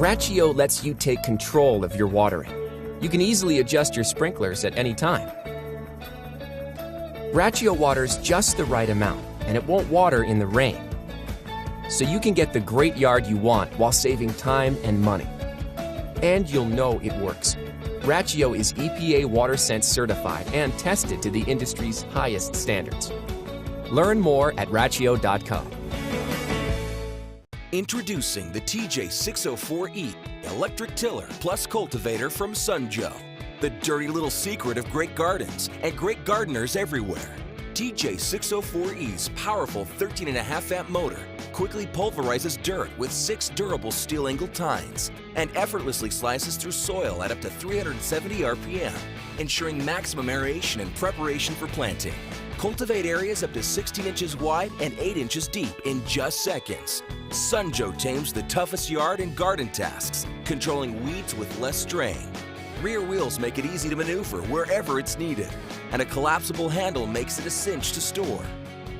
Rachio lets you take control of your watering. You can easily adjust your sprinklers at any time. Rachio waters just the right amount, and it won't water in the rain. So you can get the great yard you want while saving time and money. And you'll know it works. Rachio is EPA WaterSense certified and tested to the industry's highest standards. Learn more at Rachio.com. Introducing the TJ604E electric tiller plus cultivator from Sunjoe. The dirty little secret of great gardens and great gardeners everywhere. TJ604E's powerful 13.5 amp motor quickly pulverizes dirt with 6 durable steel angle tines and effortlessly slices through soil at up to 370 RPM, ensuring maximum aeration and preparation for planting. Cultivate areas up to 16 inches wide and 8 inches deep in just seconds. Sunjoe tames the toughest yard and garden tasks, controlling weeds with less strain. Rear wheels make it easy to maneuver wherever it's needed, and a collapsible handle makes it a cinch to store.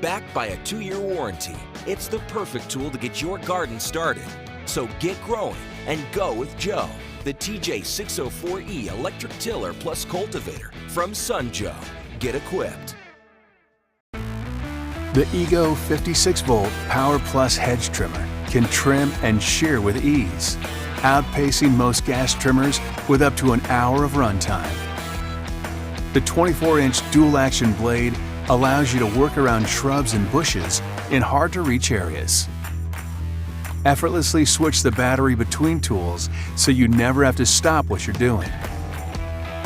Backed by a 2-year warranty, it's the perfect tool to get your garden started. So get growing and go with Joe, the TJ604E electric tiller plus cultivator from Sunjoe. Get equipped. The Ego 56-volt Power Plus Hedge trimmer can trim and shear with ease, outpacing most gas trimmers with up to an hour of runtime. The 24-inch dual-action blade allows you to work around shrubs and bushes in hard-to-reach areas. Effortlessly switch the battery between tools so you never have to stop what you're doing.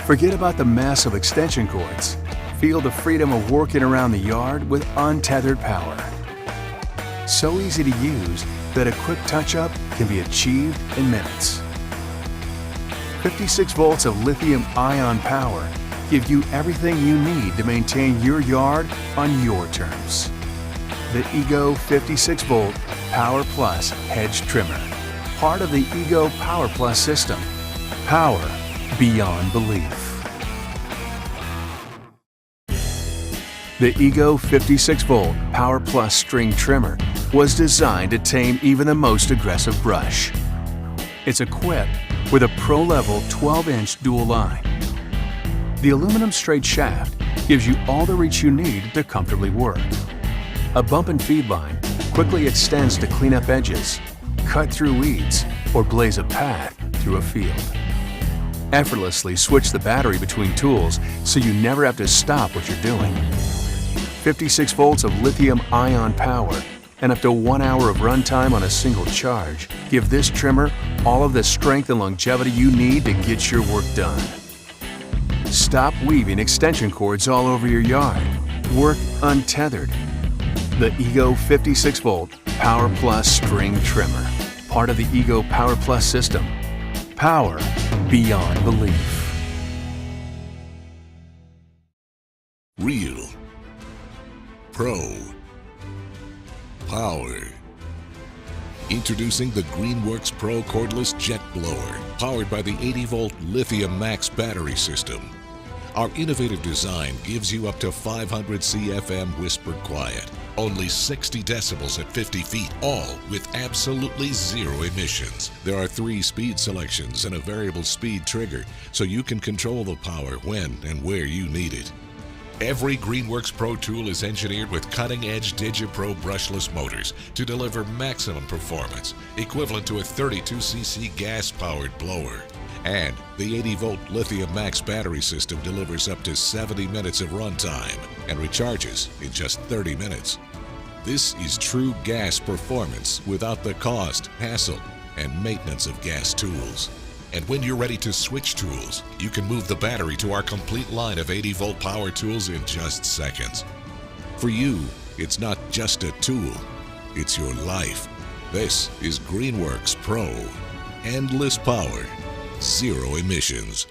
Forget about the mess of extension cords. Feel the freedom of working around the yard with untethered power. So easy to use that a quick touch-up can be achieved in minutes. 56 volts of lithium-ion power give you everything you need to maintain your yard on your terms. The Ego 56-volt Power Plus Hedge Trimmer, part of the Ego Power Plus system. Power beyond belief. The Ego 56-volt Power Plus String Trimmer was designed to tame even the most aggressive brush. It's equipped with a pro-level 12-inch dual line. The aluminum straight shaft gives you all the reach you need to comfortably work. A bump and feed line quickly extends to clean up edges, cut through weeds, or blaze a path through a field. Effortlessly switch the battery between tools so you never have to stop what you're doing. 56 volts of lithium-ion power and up to 1 hour of runtime on a single charge give this trimmer all of the strength and longevity you need to get your work done. Stop weaving extension cords all over your yard. Work untethered. The Ego 56-volt Power Plus String Trimmer, part of the Ego Power Plus system. Power beyond belief. Real. Pro. Power. Introducing the Worx Pro Cordless Jet Blower, powered by the 80-volt Lithium Max battery system. Our innovative design gives you up to 500 CFM whispered quiet, only 60 decibels at 50 feet, all with absolutely zero emissions. There are 3 speed selections and a variable speed trigger, so you can control the power when and where you need it. Every Worx Pro tool is engineered with cutting-edge DigiPro brushless motors to deliver maximum performance, equivalent to a 32cc gas-powered blower. And the 80-volt Lithium Max battery system delivers up to 70 minutes of runtime and recharges in just 30 minutes. This is true gas performance without the cost, hassle, and maintenance of gas tools. And when you're ready to switch tools, you can move the battery to our complete line of 80-volt power tools in just seconds. For you, it's not just a tool, it's your life. This is Worx Pro. Endless power, zero emissions.